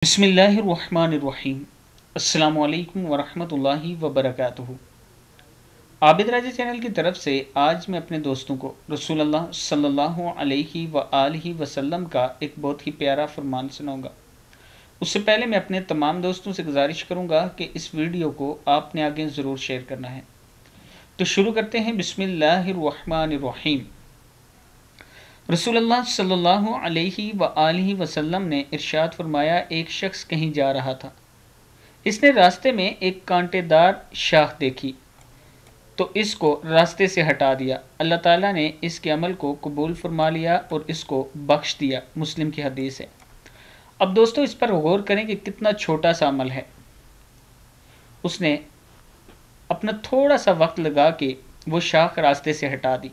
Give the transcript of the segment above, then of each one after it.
बिस्मिल्लाहिर्रहमानिर्रहीम। अस्सलामु अलैकुम वरहमतुल्लाहि वबरकातुहू। आबिdraja चैनल की तरफ से आज मैं अपने दोस्तों को रसूलुल्लाह सल्लल्लाहु अलैहि व आलिहि वसल्लम का एक बहुत ही प्यारा फरमान सुनाऊंगा। उससे पहले मैं अपने तमाम दोस्तों से गुजारिश करूंगा कि इस वीडियो को आपने आगे ज़रूर शेयर करना है। तो शुरू करते हैं। बिस्मिल्लाहिर्रहमानिर्रहीम। रसूलुल्लाह सल्लल्लाहु अलैहि व आलिहि वसल्लम ने इरशाद फरमाया, एक शख्स कहीं जा रहा था। इसने रास्ते में एक कांटेदार शाख देखी तो इसको रास्ते से हटा दिया। अल्लाह ताला ने इसके अमल को कबूल फरमा लिया और इसको बख्श दिया। मुस्लिम की हदीस है। अब दोस्तों इस पर गौर करें कि कितना छोटा सा अमल है। उसने अपना थोड़ा सा वक्त लगा के वो शाख रास्ते से हटा दी।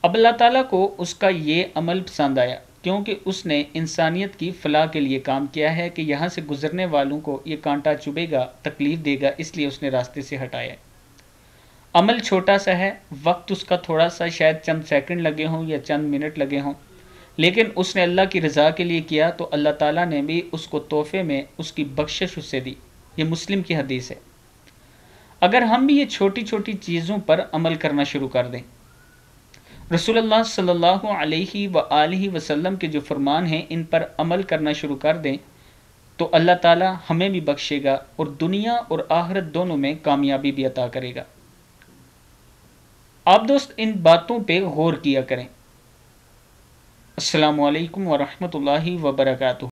अब अल्लाह ताला को उसका ये अमल पसंद आया, क्योंकि उसने इंसानियत की फलाह के लिए काम किया है कि यहाँ से गुजरने वालों को ये कांटा चुभेगा, तकलीफ़ देगा, इसलिए उसने रास्ते से हटाया। अमल छोटा सा है, वक्त उसका थोड़ा सा शायद चंद सेकंड लगे हों या चंद मिनट लगे हों, लेकिन उसने अल्लाह की रज़ा के लिए किया तो अल्लाह ताला ने भी उसको तोहफे में उसकी बख्शिश उससे दी। ये मुस्लिम की हदीस है। अगर हम भी ये छोटी छोटी चीज़ों पर अमल करना शुरू कर दें, रसूलुल्लाह सल्लल्लाहु अलैहि व आलिहि वसल्लम के जो फरमान हैं इन पर अमल करना शुरू कर दें, तो अल्लाह ताला हमें भी बख्शेगा और दुनिया और आखिरत दोनों में कामयाबी भी अता करेगा। आप दोस्त इन बातों पे गौर किया करें। अस्सलामु अलैकुम व रहमतुल्लाहि व बरकातुहू।